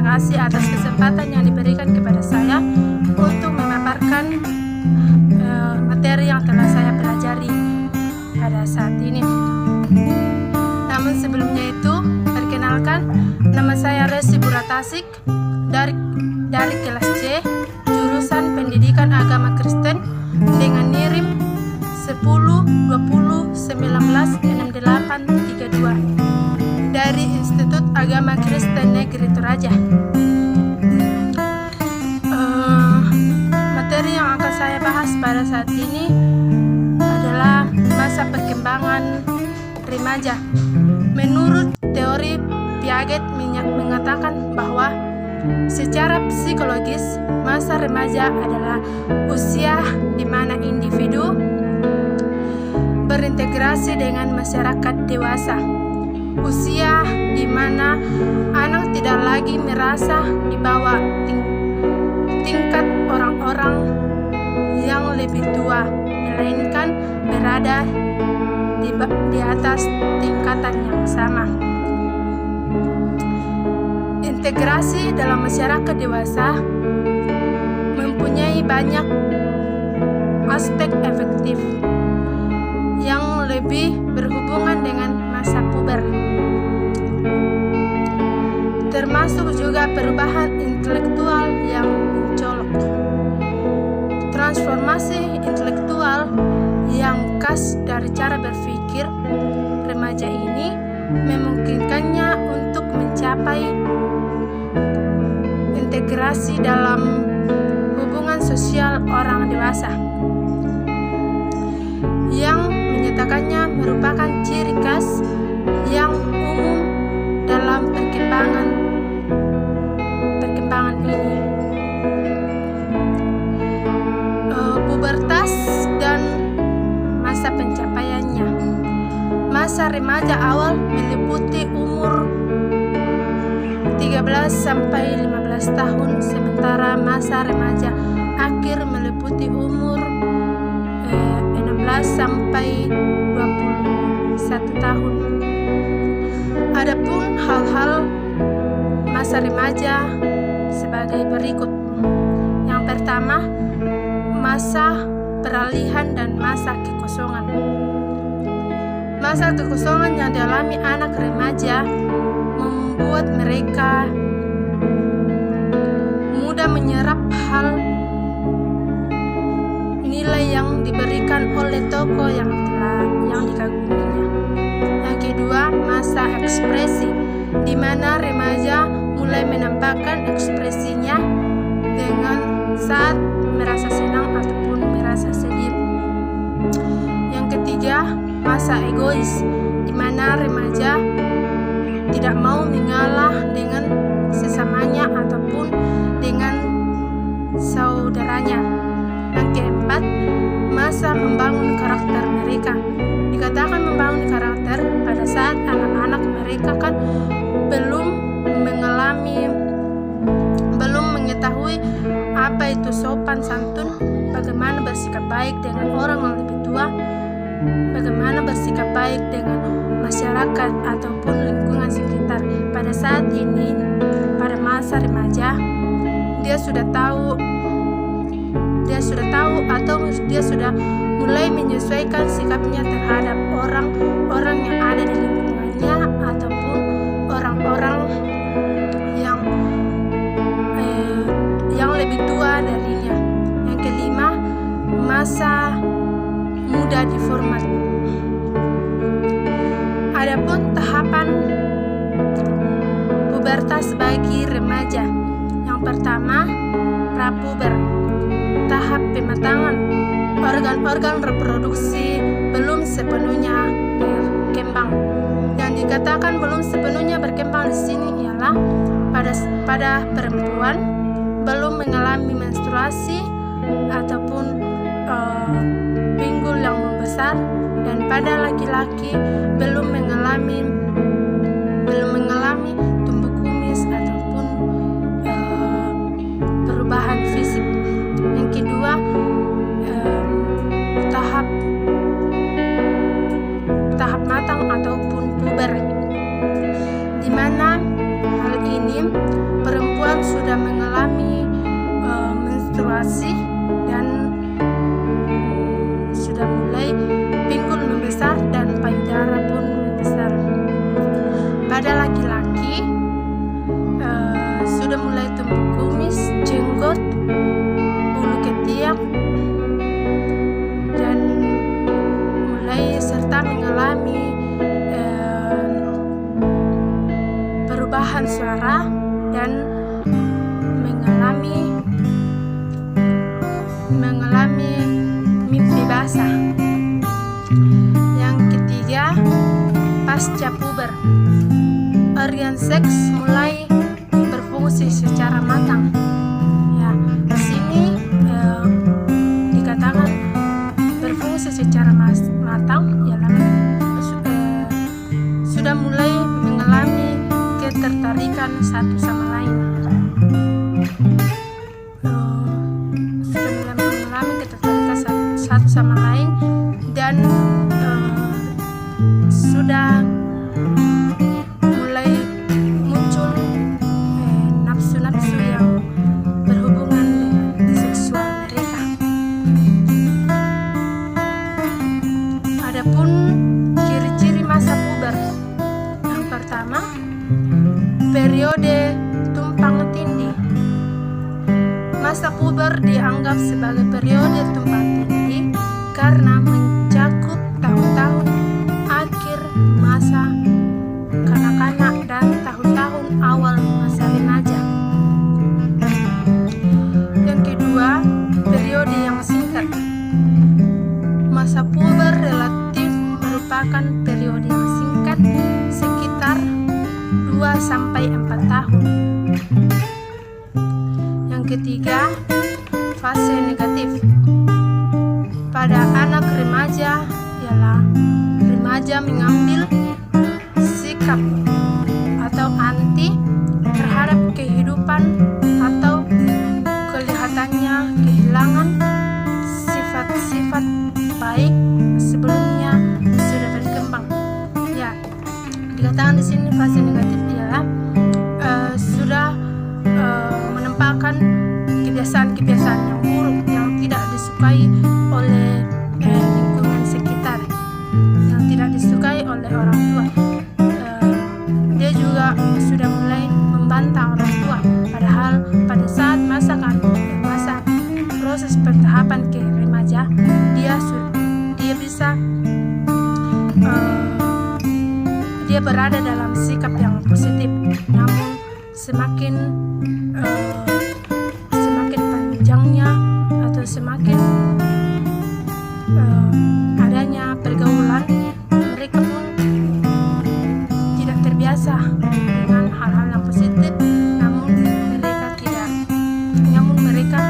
kasih atas kesempatan yang diberikan kepada saya untuk memaparkan materi yang telah saya pelajari pada saat ini. Namun sebelumnya itu, perkenalkan, nama saya Resi Buratasik dari kelas C, jurusan Pendidikan Agama Kristen dengan NIRIM 1020196832 dari Institut Agama Kristen Negeri Toraja. Materi yang akan saya bahas pada saat ini adalah masa perkembangan remaja. Menurut teori Piaget mengatakan bahwa secara psikologis masa remaja adalah usia di mana individu berintegrasi dengan masyarakat dewasa. Usia di mana anak tidak lagi merasa di bawah tingkat orang-orang yang lebih tua, melainkan berada di atas tingkatan yang sama. Integrasi dalam masyarakat dewasa mempunyai banyak aspek efektif yang lebih berhubungan dengan masa puber, termasuk juga perubahan intelektual yang mencolok. Transformasi intelektual yang khas dari cara berpikir remaja ini memungkinkannya untuk mencapai integrasi dalam hubungan sosial orang dewasa, yang menyatakannya merupakan ciri khas yang umum dalam perkembangan ini. Pubertas dan masa pencapaiannya. Masa remaja awal meliputi umur 13 sampai 15 tahun, sementara masa remaja akhir meliputi umur 16 sampai 21 tahun. Adapun hal-hal masa remaja sebagai berikut. Yang pertama, masa peralihan dan masa kekosongan. Masa kekosongan yang dialami anak remaja membuat mereka mudah menyerap hal nilai yang diberikan oleh tokoh yang dikaguminya. Yang kedua, masa ekspresi, di mana remaja mulai menampakkan ekspresinya dengan saat merasa senang ataupun merasa sedih. Yang ketiga, masa egois, di mana remaja tidak mau mengalah dengan sesamanya ataupun dengan saudaranya. Yang keempat, masa membangun karakter mereka. Dikatakan membangun karakter pada saat anak-anak mereka kan belum mengetahui apa itu sopan santun, bagaimana bersikap baik dengan orang yang lebih tua, bagaimana bersikap baik dengan masyarakat ataupun lingkungan sekitar. Pada saat ini, pada masa remaja, dia sudah tahu atau dia sudah mulai menyesuaikan sikapnya terhadap orang-orang yang ada di lingkungannya ataupun orang-orang yang lebih tua darinya. Yang kelima, masa muda di format. Adapun tahapan pubertas bagi remaja. Yang pertama, prapuber. Tahap pematangan. Organ-organ reproduksi belum sepenuhnya berkembang. Yang dikatakan belum sepenuhnya berkembang di sini ialah pada perempuan belum mengalami menstruasi ataupun pinggul yang membesar, dan pada laki-laki belum mengalami tumbuh kumis ataupun perubahan fisik. Yang kedua, tahap matang ataupun puber, di mana hal ini sini perempuan sudah mengalami menstruasi dan sudah mulai pinggul membesar dan payudara pun membesar. Pada laki-laki sudah mulai tumbuh kumis, jenggot, bulu ketiak, dan mulai serta mengalami perubahan suara dan mengalami mimpi basah. Yang ketiga, pasca puber, organ seks mulai berfungsi secara matang. Ya, di sini dikatakan berfungsi secara matang ialah sudah mulai mengalami ketertarikan satu sama lain. Sudah mulai mengalami ketertarikan satu sama lain dan sudah mulai muncul nafsu-nafsu yang berhubungan dengan seksual mereka. Adapun ciri-ciri masa puber, yang pertama, periode tumpang tindih. Masa puber dianggap sebagai periode tumpang tindih karena mencakup tahun-tahun akhir masa kanak-kanak dan tahun-tahun awal masa remaja. Yang kedua, periode yang singkat. Masa puber relatif merupakan periode yang singkat, sekitar 2-4 tahun. Yang ketiga, fase negatif. Pada anak remaja ialah remaja mengambil sikap atau anti terhadap kehidupan atau kelihatannya kehilangan sifat-sifat baik sebelumnya sudah berkembang. Ya, dikatakan di sini fase negatif ialah sudah menempatkan kebiasaan-kebiasaan yang buruk yang tidak disukai oleh lingkungan sekitar, yang tidak disukai oleh orang tua. Dia juga sudah mulai membantah orang tua, padahal pada saat masa proses pertahapan ke remaja dia berada dalam sikap yang positif, namun semakin panjangnya atau semakin adanya pergaulan, mereka pun tidak terbiasa dengan hal-hal yang positif, namun mereka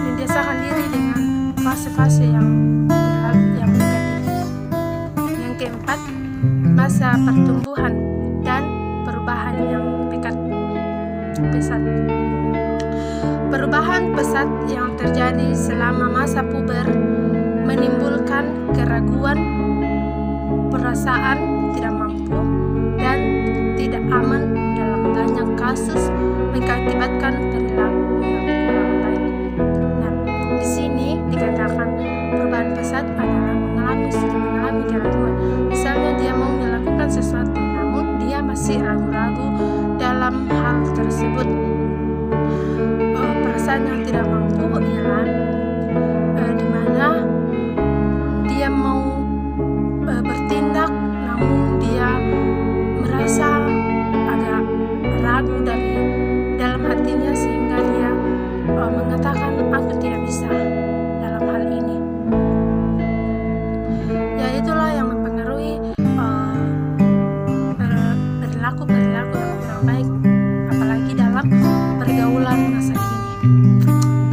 membiasakan diri dengan fase-fase yang negatif. Yang keempat, masa pertumbuhan dan perubahan yang pesat. Perubahan pesat yang terjadi selama masa puber menimbulkan keraguan, perasaan tidak mampu, dan tidak aman dalam banyak kasus, mengakibatkan perilaku yang kurang baik. Nah, di sini dikatakan perubahan pesat adalah sudah mengalami keraguan. Misalnya dia mau melakukan sesuatu, namun dia masih ragu-ragu dalam hal tersebut. Perasaan yang tidak mampu ialah di mana dia mau bertindak, namun dia merasa agak ragu dari dalam hatinya, sehingga dia mengatakan aku tidak bisa dalam hal ini. Ya, itulah yang mempengaruhi perilaku yang kurang baik, apalagi dalam pergaulan masa kini.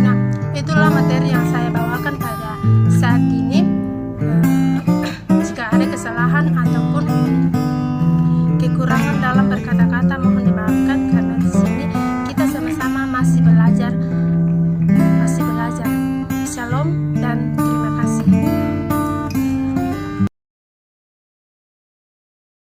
Nah, itulah materi yang saya bawakan pada saat ini. Jika ada kesalahan ataupun kekurangan dalam berkata-kata, mohon dimaafkan, karena di sini kita sama-sama masih belajar. Shalom.